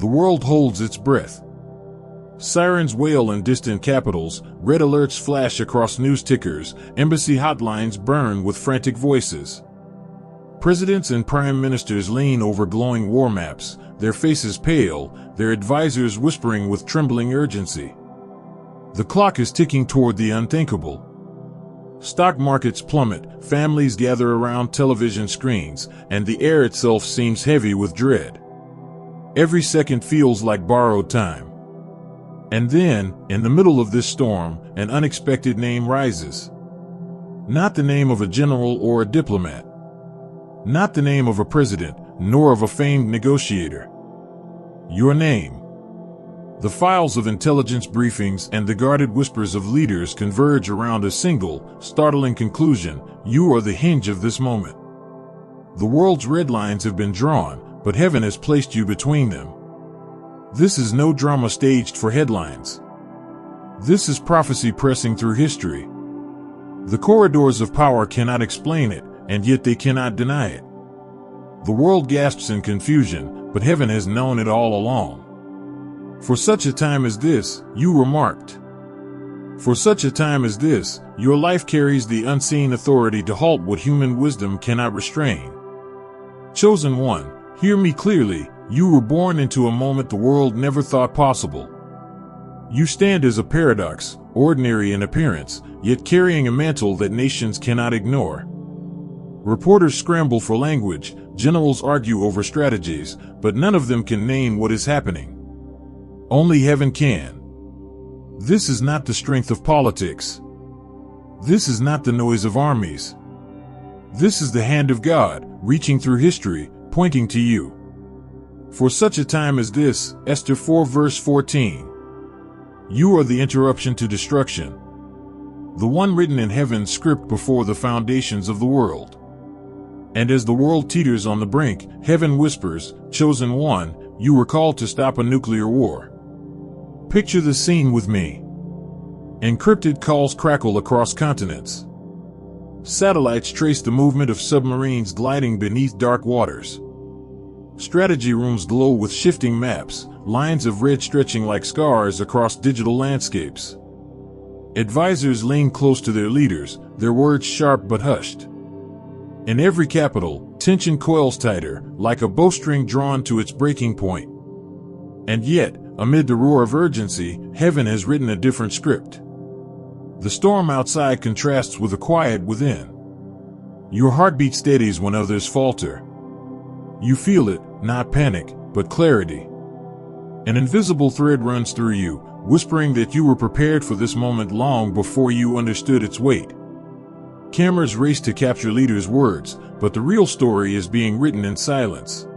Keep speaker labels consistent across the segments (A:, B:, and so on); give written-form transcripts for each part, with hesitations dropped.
A: The world holds its breath. Sirens wail in distant capitals, red alerts flash across news tickers, embassy hotlines burn with frantic voices. Presidents and prime ministers lean over glowing war maps, their faces pale, their advisors whispering with trembling urgency. The clock is ticking toward the unthinkable. Stock markets plummet, families gather around television screens, and the air itself seems heavy with dread. Every second feels like borrowed time. And then, in the middle of this storm, an unexpected name rises. Not the name of a general or a diplomat. Not the name of a president, nor of a famed negotiator. Your name. The files of intelligence briefings and the guarded whispers of leaders converge around a single, startling conclusion: you are the hinge of this moment. The world's red lines have been drawn, but heaven has placed you between them. This is no drama staged for headlines. This is prophecy pressing through history. The corridors of power cannot explain it, and yet they cannot deny it. The world gasps in confusion, but heaven has known it all along. For such a time as this, you were marked. For such a time as this, your life carries the unseen authority to halt what human wisdom cannot restrain. Chosen one, hear me clearly. You were born into a moment the world never thought possible. You stand as a paradox, ordinary in appearance, yet carrying a mantle that nations cannot ignore. Reporters scramble for language, generals argue over strategies, but none of them can name what is happening. Only heaven can. This is not the strength of politics. This is not the noise of armies. This is the hand of God, reaching through history, pointing to you. For such a time as this, Esther 4 verse 14. You are the interruption to destruction. The one written in heaven's script before the foundations of the world. And as the world teeters on the brink, heaven whispers, chosen one, you were called to stop a nuclear war. Picture the scene with me. Encrypted calls crackle across continents. Satellites trace the movement of submarines gliding beneath dark waters. Strategy rooms glow with shifting maps, lines of red stretching like scars across digital landscapes. Advisors lean close to their leaders, their words sharp but hushed. In every capital, tension coils tighter, like a bowstring drawn to its breaking point. And yet, amid the roar of urgency, heaven has written a different script. The storm outside contrasts with the quiet within. Your heartbeat steadies when others falter. You feel it, not panic, but clarity. An invisible thread runs through you, whispering that you were prepared for this moment long before you understood its weight. Cameras race to capture leaders' words, but the real story is being written in silence.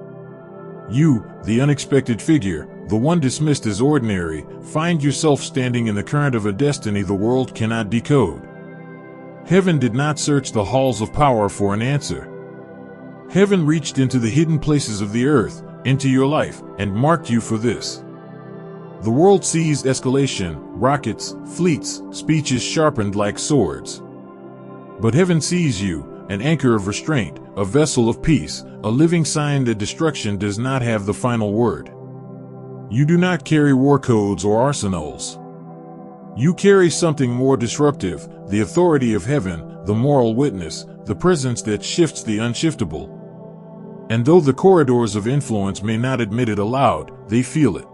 A: You, the unexpected figure, the one dismissed as ordinary, find yourself standing in the current of a destiny the world cannot decode. Heaven did not search the halls of power for an answer. Heaven reached into the hidden places of the earth, into your life, and marked you for this. The world sees escalation, rockets, fleets, speeches sharpened like swords. But heaven sees you, an anchor of restraint, a vessel of peace, a living sign that destruction does not have the final word. You do not carry war codes or arsenals. You carry something more disruptive, the authority of heaven, the moral witness, the presence that shifts the unshiftable. And though the corridors of influence may not admit it aloud, they feel it.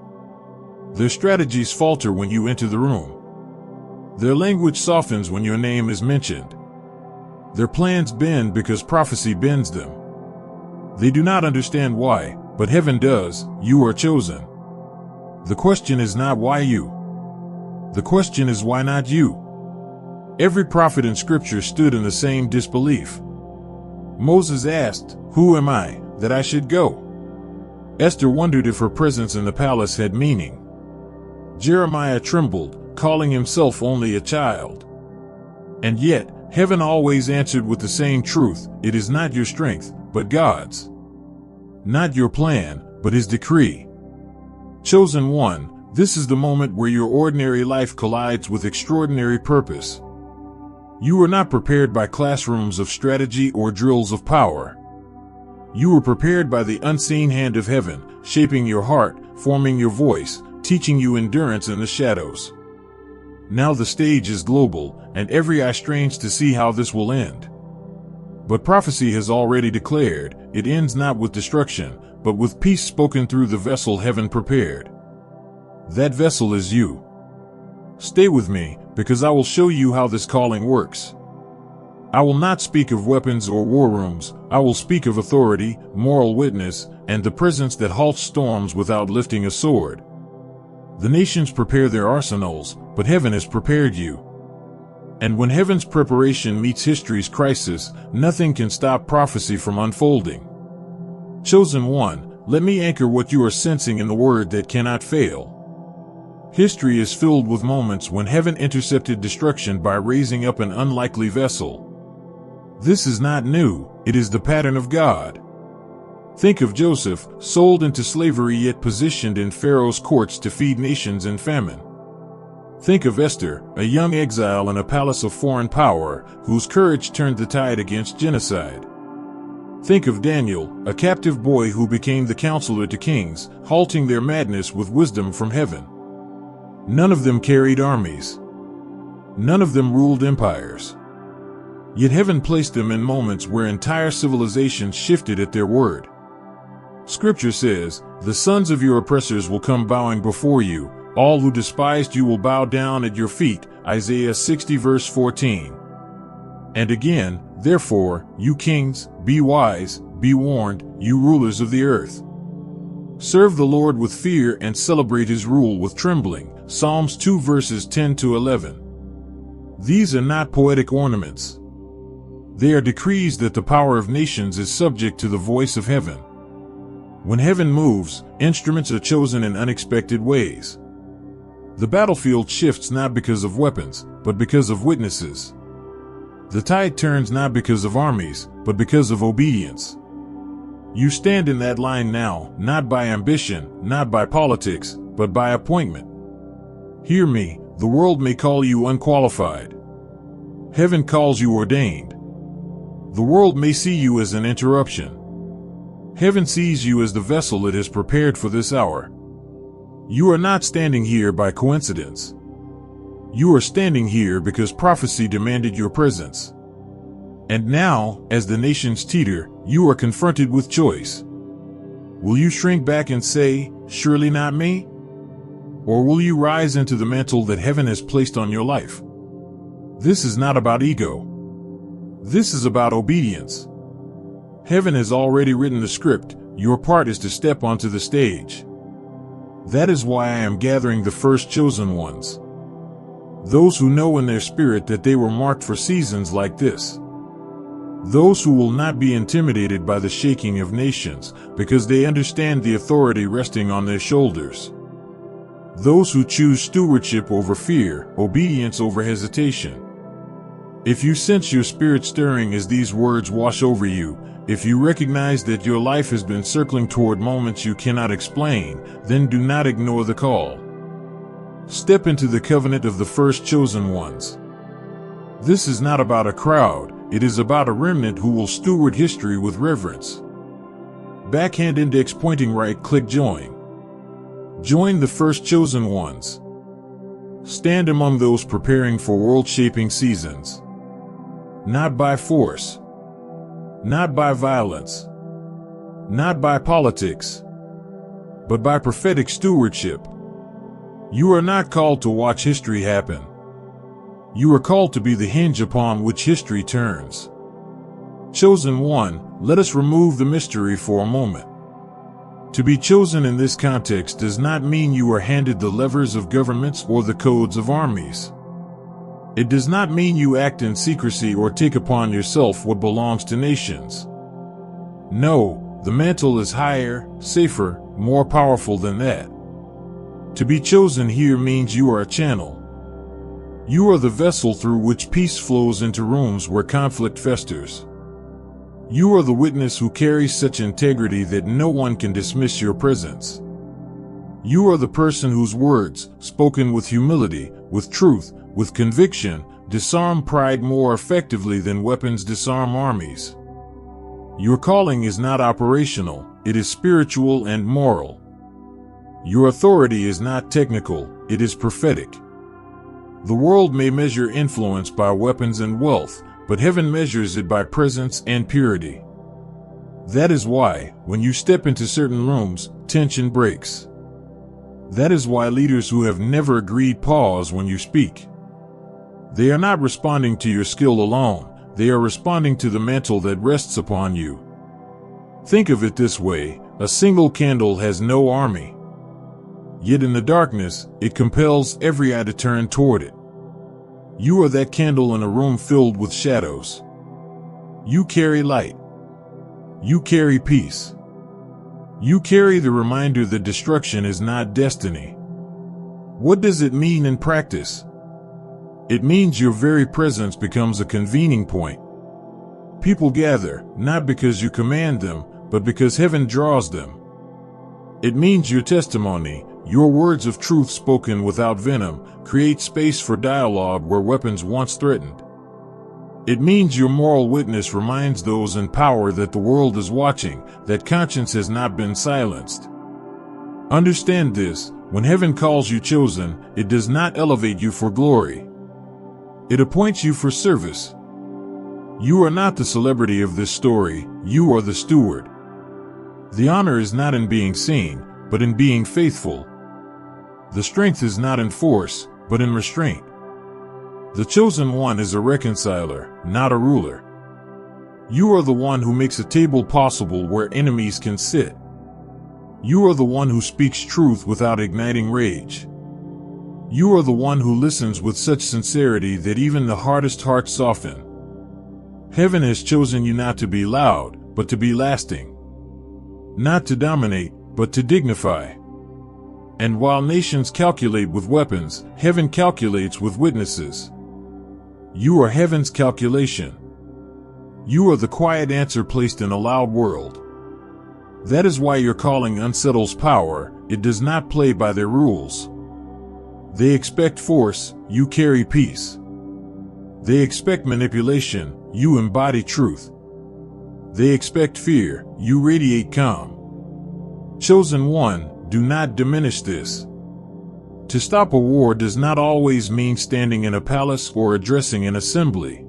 A: Their strategies falter when you enter the room. Their language softens when your name is mentioned. Their plans bend because prophecy bends them. They do not understand why, but heaven does. You are chosen. The question is not why you. The question is why not you? Every prophet in Scripture stood in the same disbelief. Moses asked, "Who am I, that I should go?" Esther wondered if her presence in the palace had meaning. Jeremiah trembled, calling himself only a child. And yet, heaven always answered with the same truth: it is not your strength, but God's. Not your plan, but His decree. Chosen one, this is the moment where your ordinary life collides with extraordinary purpose. You were not prepared by classrooms of strategy or drills of power. You were prepared by the unseen hand of heaven, shaping your heart, forming your voice, teaching you endurance in the shadows. Now the stage is global, and every eye strains to see how this will end. But prophecy has already declared, it ends not with destruction, but with peace spoken through the vessel heaven prepared. That vessel is you. Stay with me, because I will show you how this calling works. I will not speak of weapons or war rooms. I will speak of authority, moral witness, and the presence that halts storms without lifting a sword. The nations prepare their arsenals, but heaven has prepared you. And when heaven's preparation meets history's crisis, nothing can stop prophecy from unfolding. Chosen one, let me anchor what you are sensing in the word that cannot fail. History is filled with moments when heaven intercepted destruction by raising up an unlikely vessel. This is not new, it is the pattern of God. Think of Joseph, sold into slavery yet positioned in Pharaoh's courts to feed nations in famine. Think of Esther, a young exile in a palace of foreign power, whose courage turned the tide against genocide. Think of Daniel, a captive boy who became the counselor to kings, halting their madness with wisdom from heaven. None of them carried armies. None of them ruled empires. Yet heaven placed them in moments where entire civilizations shifted at their word. Scripture says, "The sons of your oppressors will come bowing before you. All who despised you will bow down at your feet." Isaiah 60 verse 14. And again, "Therefore, you kings, be wise, be warned, you rulers of the earth. Serve the Lord with fear and celebrate his rule with trembling." Psalms 2 verses 10 to 11. These are not poetic ornaments. They are decrees that the power of nations is subject to the voice of heaven. When heaven moves, instruments are chosen in unexpected ways. The battlefield shifts not because of weapons, but because of witnesses. The tide turns not because of armies, but because of obedience. You stand in that line now, not by ambition, not by politics, but by appointment. Hear me, the world may call you unqualified. Heaven calls you ordained. The world may see you as an interruption. Heaven sees you as the vessel it has prepared for this hour. You are not standing here by coincidence. You are standing here because prophecy demanded your presence. And now, as the nations teeter, you are confronted with choice. Will you shrink back and say, "Surely not me"? Or will you rise into the mantle that heaven has placed on your life? This is not about ego. This is about obedience. Heaven has already written the script. Your part is to step onto the stage. That is why I am gathering the first chosen ones. Those who know in their spirit that they were marked for seasons like this. Those who will not be intimidated by the shaking of nations, because they understand the authority resting on their shoulders. Those who choose stewardship over fear, obedience over hesitation. If you sense your spirit stirring as these words wash over you, if you recognize that your life has been circling toward moments you cannot explain, then do not ignore the call. Step into the covenant of the first chosen ones. This is not about a crowd, it is about a remnant who will steward history with reverence. Backhand index pointing right, click join. Join the first chosen ones. Stand among those preparing for world-shaping seasons. Not by force. Not by violence. Not by politics. But by prophetic stewardship. You are not called to watch history happen. You are called to be the hinge upon which history turns. Chosen one, let us remove the mystery for a moment. To be chosen in this context does not mean you are handed the levers of governments or the codes of armies. It does not mean you act in secrecy or take upon yourself what belongs to nations. No, the mantle is higher, safer, more powerful than that. To be chosen here means you are a channel. You are the vessel through which peace flows into rooms where conflict festers. You are the witness who carries such integrity that no one can dismiss your presence. You are the person whose words, spoken with humility, with truth, with conviction, disarm pride more effectively than weapons disarm armies. Your calling is not operational, it is spiritual and moral. Your authority is not technical, it is prophetic. The world may measure influence by weapons and wealth, but heaven measures it by presence and purity. That is why, when you step into certain rooms, tension breaks. That is why leaders who have never agreed pause when you speak. They are not responding to your skill alone, they are responding to the mantle that rests upon you. Think of it this way, a single candle has no army. Yet in the darkness, it compels every eye to turn toward it. You are that candle in a room filled with shadows. You carry light. You carry peace. You carry the reminder that destruction is not destiny. What does it mean in practice? It means your very presence becomes a convening point. People gather, not because you command them, but because heaven draws them. It means your testimony, your words of truth spoken without venom, create space for dialogue where weapons once threatened. It means your moral witness reminds those in power that the world is watching, that conscience has not been silenced. Understand this, when heaven calls you chosen, it does not elevate you for glory. It appoints you for service. You are not the celebrity of this story, you are the steward. The honor is not in being seen, but in being faithful. The strength is not in force, but in restraint. The chosen one is a reconciler, not a ruler. You are the one who makes a table possible where enemies can sit. You are the one who speaks truth without igniting rage. You are the one who listens with such sincerity that even the hardest hearts soften. Heaven has chosen you not to be loud, but to be lasting. Not to dominate, but to dignify. And while nations calculate with weapons, heaven calculates with witnesses. You are heaven's calculation. You are the quiet answer placed in a loud world. That is why your calling unsettles power, it does not play by their rules. They expect force, you carry peace. They expect manipulation, you embody truth. They expect fear, you radiate calm. Chosen one, do not diminish this. To stop a war does not always mean standing in a palace or addressing an assembly.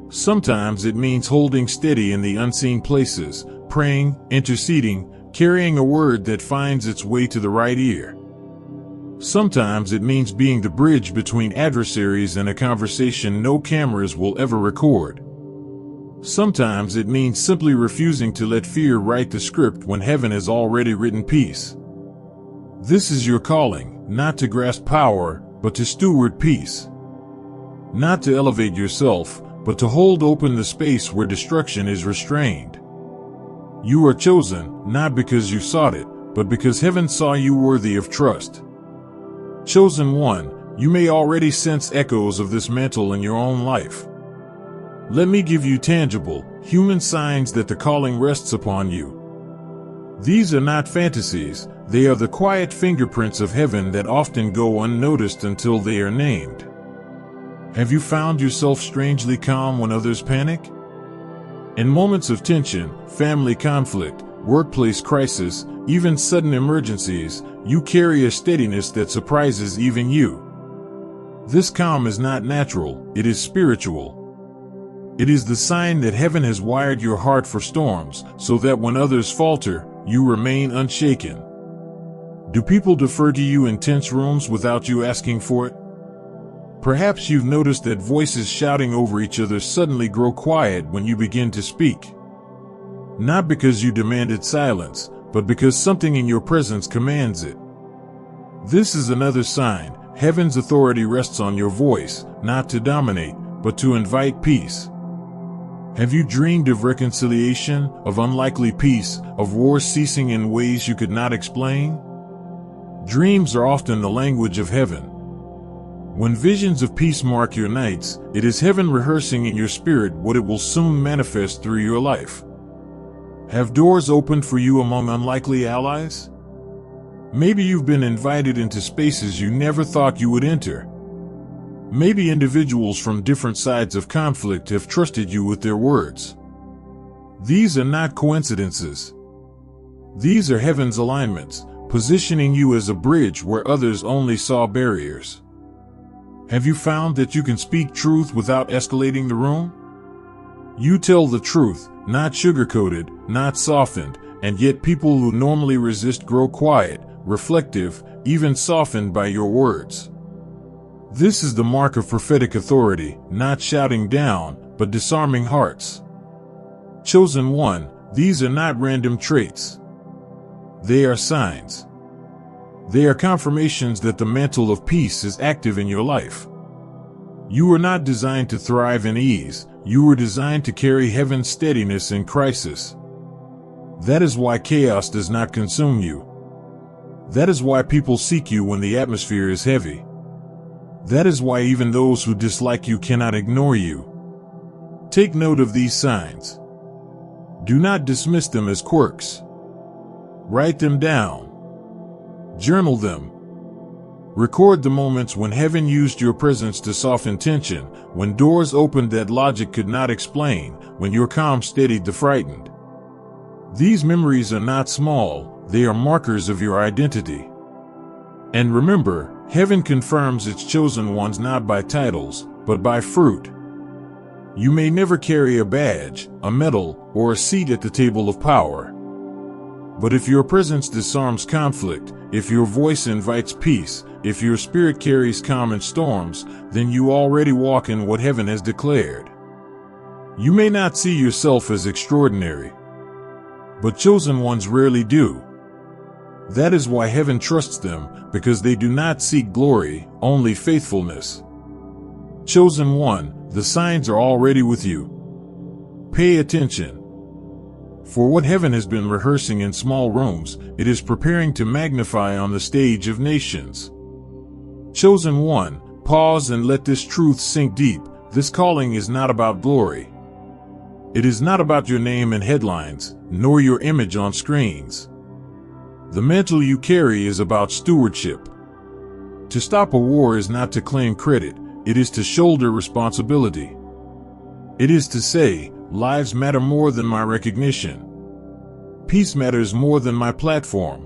A: Sometimes it means holding steady in the unseen places, praying, interceding, carrying a word that finds its way to the right ear. Sometimes it means being the bridge between adversaries in a conversation no cameras will ever record. Sometimes it means simply refusing to let fear write the script when heaven has already written peace. This is your calling, not to grasp power, but to steward peace. Not to elevate yourself, but to hold open the space where destruction is restrained. You are chosen, not because you sought it, but because heaven saw you worthy of trust. Chosen one, you may already sense echoes of this mantle in your own life. Let me give you tangible, human signs that the calling rests upon you. These are not fantasies, they are the quiet fingerprints of heaven that often go unnoticed until they are named. Have you found yourself strangely calm when others panic? In moments of tension, family conflict, workplace crisis, even sudden emergencies, you carry a steadiness that surprises even you. This calm is not natural, it is spiritual. It is the sign that heaven has wired your heart for storms, so that when others falter, you remain unshaken. Do people defer to you in tense rooms without you asking for it? Perhaps you've noticed that voices shouting over each other suddenly grow quiet when you begin to speak. Not because you demanded silence, but because something in your presence commands it. This is another sign. Heaven's authority rests on your voice, not to dominate, but to invite peace. Have you dreamed of reconciliation, of unlikely peace, of war ceasing in ways you could not explain? Dreams are often the language of heaven. When visions of peace mark your nights, it is heaven rehearsing in your spirit what it will soon manifest through your life. Have doors opened for you among unlikely allies? Maybe you've been invited into spaces you never thought you would enter. Maybe individuals from different sides of conflict have trusted you with their words. These are not coincidences. These are heaven's alignments, positioning you as a bridge where others only saw barriers. Have you found that you can speak truth without escalating the room? You tell the truth, not sugar-coated, not softened, and yet people who normally resist grow quiet, reflective, even softened by your words. This is the mark of prophetic authority, not shouting down, but disarming hearts. Chosen one, these are not random traits. They are signs. They are confirmations that the mantle of peace is active in your life. You were not designed to thrive in ease. You were designed to carry heaven's steadiness in crisis. That is why chaos does not consume you. That is why people seek you when the atmosphere is heavy. That is why even those who dislike you cannot ignore you. Take note of these signs. Do not dismiss them as quirks. Write them down. Journal them. Record the moments when heaven used your presence to soften tension, when doors opened that logic could not explain, when your calm steadied the frightened. These memories are not small, they are markers of your identity. And remember, heaven confirms its chosen ones not by titles, but by fruit. You may never carry a badge, a medal, or a seat at the table of power. But if your presence disarms conflict, if your voice invites peace, if your spirit carries calm in storms, then you already walk in what heaven has declared. You may not see yourself as extraordinary, but chosen ones rarely do. That is why heaven trusts them, because they do not seek glory, only faithfulness. Chosen one, the signs are already with you. Pay attention. For what heaven has been rehearsing in small rooms, it is preparing to magnify on the stage of nations. Chosen one, pause and let this truth sink deep. This calling is not about glory. It is not about your name in headlines, nor your image on screens. The mantle you carry is about stewardship. To stop a war is not to claim credit, it is to shoulder responsibility. It is to say, lives matter more than my recognition. Peace matters more than my platform.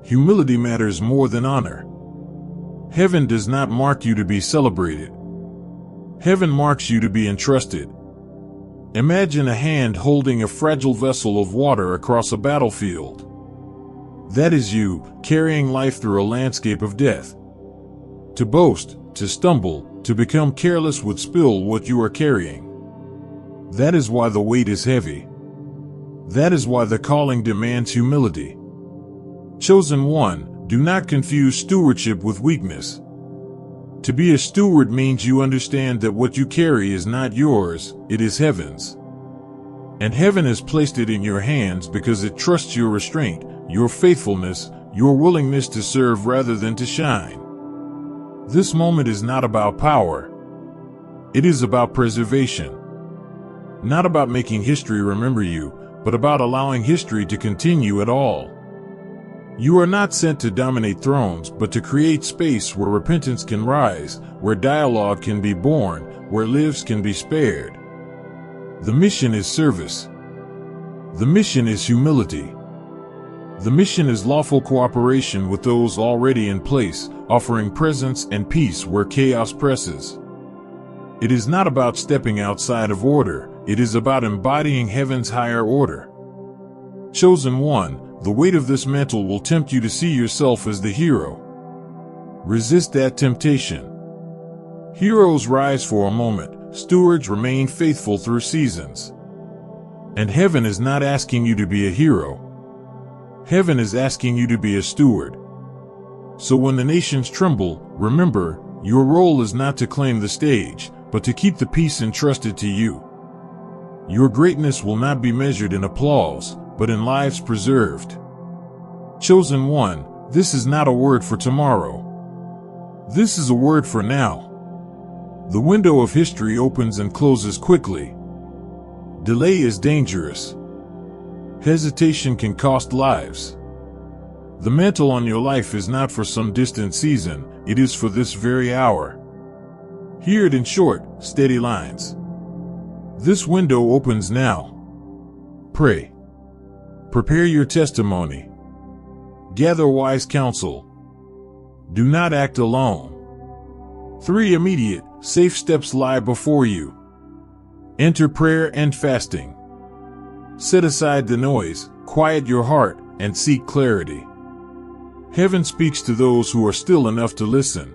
A: Humility matters more than honor. Heaven does not mark you to be celebrated. Heaven marks you to be entrusted. Imagine a hand holding a fragile vessel of water across a battlefield. That is you, carrying life through a landscape of death. To boast, to stumble, to become careless would spill what you are carrying. That is why the weight is heavy. That is why the calling demands humility. Chosen one, do not confuse stewardship with weakness. To be a steward means you understand that what you carry is not yours, it is heaven's. And heaven has placed it in your hands because it trusts your restraint, your faithfulness, your willingness to serve rather than to shine. This moment is not about power. It is about preservation. Not about making history remember you, but about allowing history to continue at all. You are not sent to dominate thrones, but to create space where repentance can rise, where dialogue can be born, where lives can be spared. The mission is service. The mission is humility. The mission is lawful cooperation with those already in place, offering presence and peace where chaos presses. It is not about stepping outside of order, it is about embodying heaven's higher order. Chosen one, the weight of this mantle will tempt you to see yourself as the hero. Resist that temptation. Heroes rise for a moment, stewards remain faithful through seasons. And heaven is not asking you to be a hero. Heaven is asking you to be a steward. So when the nations tremble, remember, your role is not to claim the stage, but to keep the peace entrusted to you. Your greatness will not be measured in applause, but in lives preserved. Chosen one, this is not a word for tomorrow. This is a word for now. The window of history opens and closes quickly. Delay is dangerous. Hesitation can cost lives. The mantle on your life is not for some distant season, it is for this very hour. Hear it in short, steady lines. This window opens now. Pray. Prepare your testimony. Gather wise counsel. Do not act alone. 3 immediate, safe steps lie before you. Enter prayer and fasting. Set aside the noise, quiet your heart, and seek clarity. Heaven speaks to those who are still enough to listen.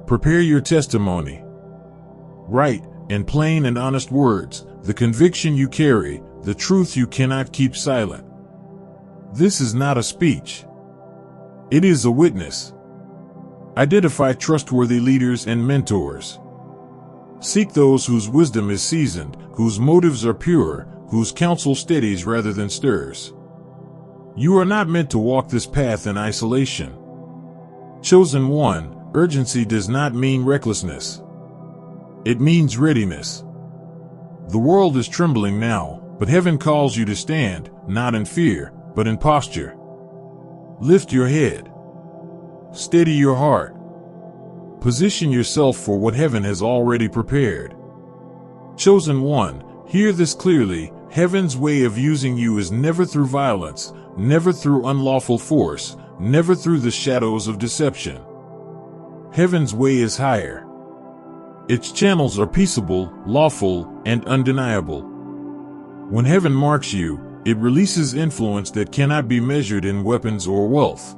A: Prepare your testimony. Write, in plain and honest words, the conviction you carry, the truth you cannot keep silent. This is not a speech. It is a witness. Identify trustworthy leaders and mentors. Seek those whose wisdom is seasoned, whose motives are pure, whose counsel steadies rather than stirs. You are not meant to walk this path in isolation. Chosen one, urgency does not mean recklessness. It means readiness. The world is trembling now, but heaven calls you to stand, not in fear, but in posture. Lift your head. Steady your heart. Position yourself for what heaven has already prepared. Chosen one, hear this clearly. Heaven's way of using you is never through violence, never through unlawful force, never through the shadows of deception. Heaven's way is higher. Its channels are peaceable, lawful, and undeniable. When heaven marks you, it releases influence that cannot be measured in weapons or wealth.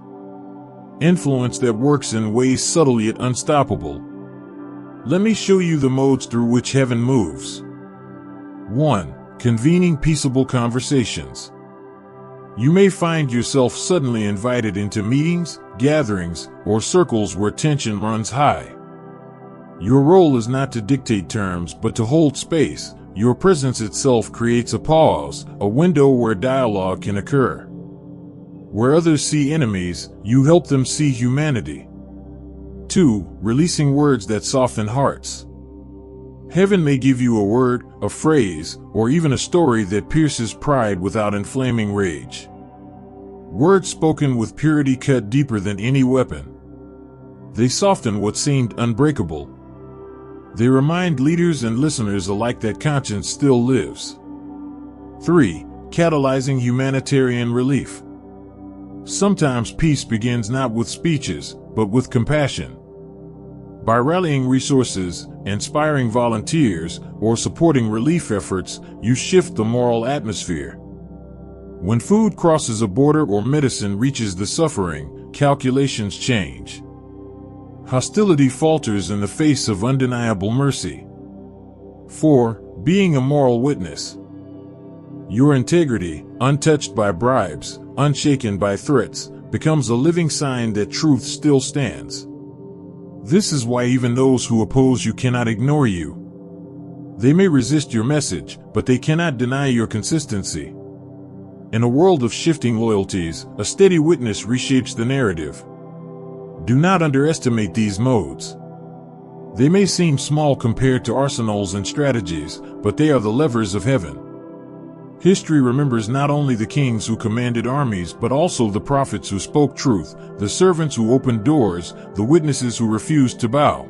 A: Influence that works in ways subtle yet unstoppable. Let me show you the modes through which heaven moves. 1. Convening peaceable conversations. You may find yourself suddenly invited into meetings, gatherings, or circles where tension runs high. Your role is not to dictate terms but to hold space. Your presence itself creates a pause, a window where dialogue can occur. Where others see enemies, you help them see humanity. 2. Releasing words that soften hearts. Heaven may give you a word, a phrase, or even a story that pierces pride without inflaming rage. Words spoken with purity cut deeper than any weapon. They soften what seemed unbreakable. They remind leaders and listeners alike that conscience still lives. 3. Catalyzing humanitarian relief. Sometimes peace begins not with speeches, but with compassion. By rallying resources, inspiring volunteers, or supporting relief efforts, you shift the moral atmosphere. When food crosses a border or medicine reaches the suffering, calculations change. Hostility falters in the face of undeniable mercy. 4. Being a moral witness. Your integrity, untouched by bribes, unshaken by threats, becomes a living sign that truth still stands. This is why even those who oppose you cannot ignore you. They may resist your message, but they cannot deny your consistency. In a world of shifting loyalties, a steady witness reshapes the narrative. Do not underestimate these modes. They may seem small compared to arsenals and strategies, but they are the levers of heaven. History remembers not only the kings who commanded armies but also the prophets who spoke truth, the servants who opened doors, the witnesses who refused to bow.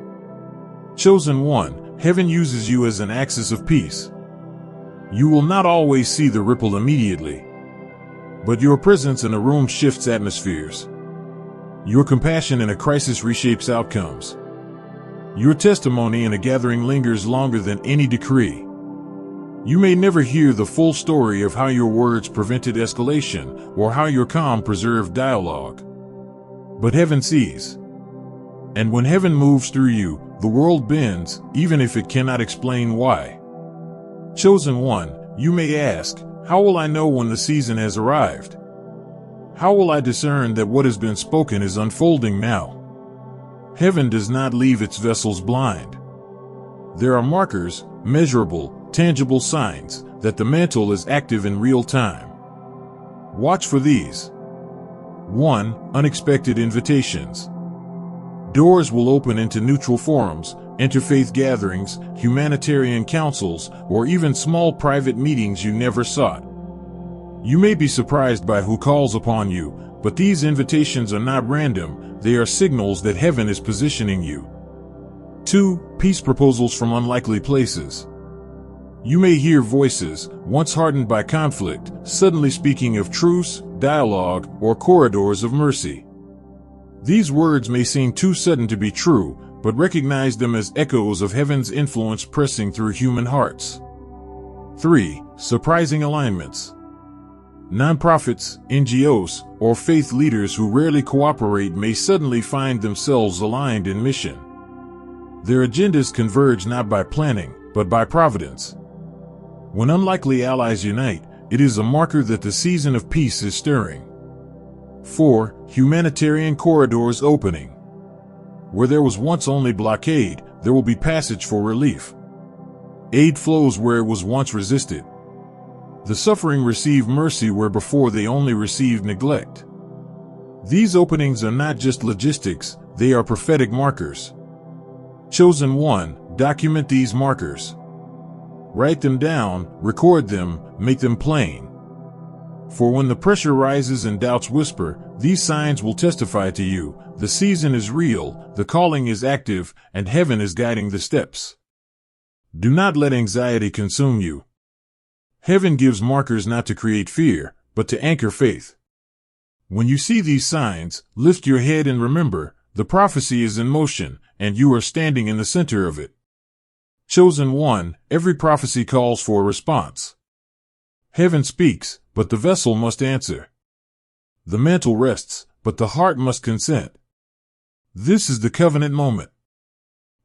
A: Chosen one, heaven uses you as an axis of peace. You will not always see the ripple immediately, but your presence in a room shifts atmospheres. Your compassion in a crisis reshapes outcomes. Your testimony in a gathering lingers longer than any decree. You may never hear the full story of how your words prevented escalation or how your calm preserved dialogue. But heaven sees. And when heaven moves through you, the world bends, even if it cannot explain why. Chosen one, you may ask, how will I know when the season has arrived? How will I discern that what has been spoken is unfolding now? Heaven does not leave its vessels blind. There are markers, measurable, tangible signs that the mantle is active in real time. Watch for these. 1. Unexpected invitations. Doors will open into neutral forums, interfaith gatherings, humanitarian councils, or even small private meetings you never sought. You may be surprised by who calls upon you, but these invitations are not random, they are signals that heaven is positioning you. 2. Peace proposals from unlikely places. You may hear voices, once hardened by conflict, suddenly speaking of truce, dialogue, or corridors of mercy. These words may seem too sudden to be true, but recognize them as echoes of heaven's influence pressing through human hearts. 3. Surprising alignments. Nonprofits, NGOs, or faith leaders who rarely cooperate may suddenly find themselves aligned in mission. Their agendas converge not by planning, but by providence. When unlikely allies unite, it is a marker that the season of peace is stirring. 4. Humanitarian corridors opening. Where there was once only blockade, there will be passage for relief. Aid flows where it was once resisted. The suffering receive mercy where before they only received neglect. These openings are not just logistics, they are prophetic markers. Chosen one, document these markers. Write them down, record them, make them plain. For when the pressure rises and doubts whisper, these signs will testify to you. The season is real, the calling is active, and heaven is guiding the steps. Do not let anxiety consume you. Heaven gives markers not to create fear, but to anchor faith. When you see these signs, lift your head and remember, the prophecy is in motion, and you are standing in the center of it. Chosen one, every prophecy calls for a response. Heaven speaks, but the vessel must answer. The mantle rests, but the heart must consent. This is the covenant moment.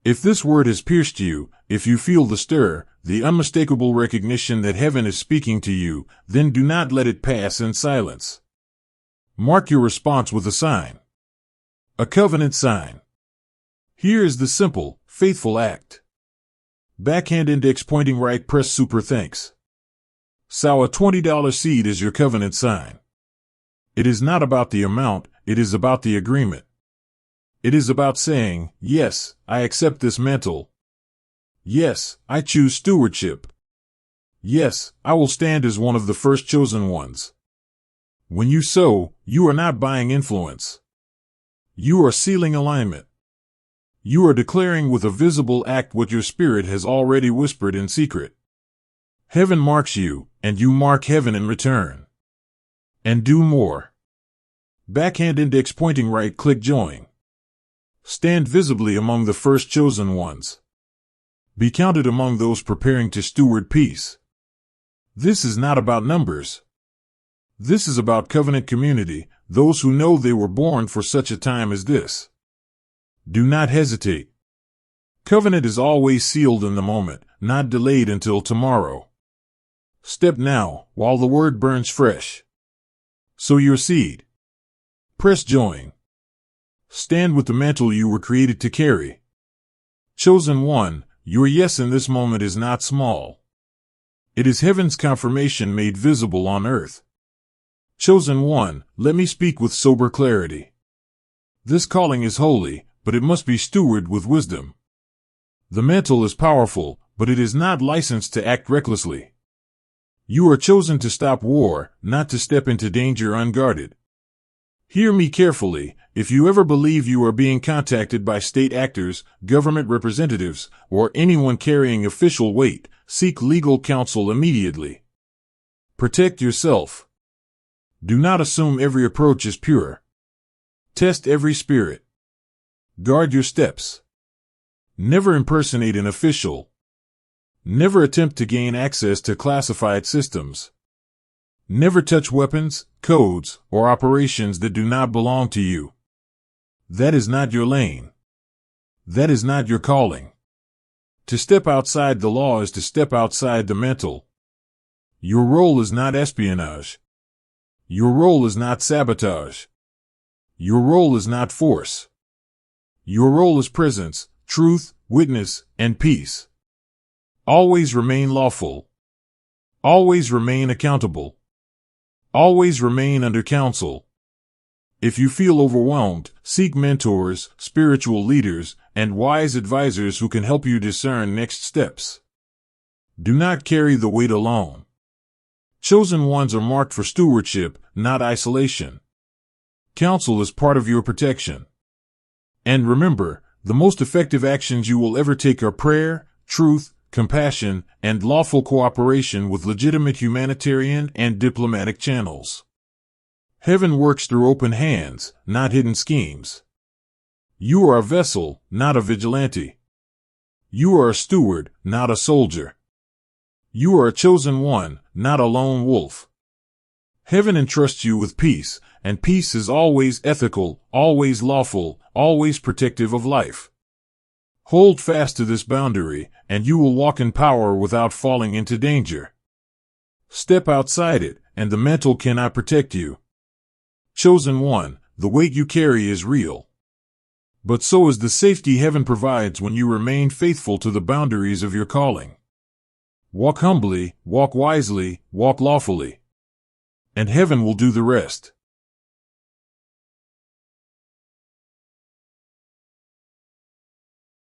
A: If this word has pierced you, if you feel the stir, the unmistakable recognition that heaven is speaking to you, then do not let it pass in silence. Mark your response with a sign. A covenant sign. Here is the simple, faithful act. Backhand index pointing right, press super thanks. Sow a $20 seed as your covenant sign. It is not about the amount, it is about the agreement. It is about saying, yes, I accept this mantle. Yes, I choose stewardship. Yes, I will stand as one of the first chosen ones. When you sow, you are not buying influence. You are sealing alignment. You are declaring with a visible act what your spirit has already whispered in secret. Heaven marks you, and you mark heaven in return. And do more. Backhand index pointing right, click join. Stand visibly among the first chosen ones. Be counted among those preparing to steward peace. This is not about numbers. This is about covenant community, those who know they were born for such a time as this. Do not hesitate. Covenant is always sealed in the moment, not delayed until tomorrow. Step now, while the word burns fresh. Sow your seed. Press join. Stand with the mantle you were created to carry. Chosen one, your yes in this moment is not small. It is heaven's confirmation made visible on earth. Chosen one, let me speak with sober clarity. This calling is holy, but it must be stewarded with wisdom. The mantle is powerful, but it is not licensed to act recklessly. You are chosen to stop war, not to step into danger unguarded. Hear me carefully. If you ever believe you are being contacted by state actors, government representatives, or anyone carrying official weight, seek legal counsel immediately. Protect yourself. Do not assume every approach is pure. Test every spirit. Guard your steps. Never impersonate an official. Never attempt to gain access to classified systems. Never touch weapons, codes, or operations that do not belong to you. That is not your lane. That is not your calling. To step outside the law is to step outside the mantle. Your role is not espionage. Your role is not sabotage. Your role is not force. Your role is presence, truth, witness, and peace. Always remain lawful. Always remain accountable. Always remain under counsel. If you feel overwhelmed, seek mentors, spiritual leaders, and wise advisors who can help you discern next steps. Do not carry the weight alone. Chosen ones are marked for stewardship, not isolation. Counsel is part of your protection. And remember, the most effective actions you will ever take are prayer, truth, compassion, and lawful cooperation with legitimate humanitarian and diplomatic channels. Heaven works through open hands, not hidden schemes. You are a vessel, not a vigilante. You are a steward, not a soldier. You are a chosen one, not a lone wolf. Heaven entrusts you with peace, and peace is always ethical, always lawful, always protective of life. Hold fast to this boundary, and you will walk in power without falling into danger. Step outside it, and the mantle cannot protect you. Chosen one, the weight you carry is real. But so is the safety heaven provides when you remain faithful to the boundaries of your calling. Walk humbly, walk wisely, walk lawfully. And heaven will do the rest.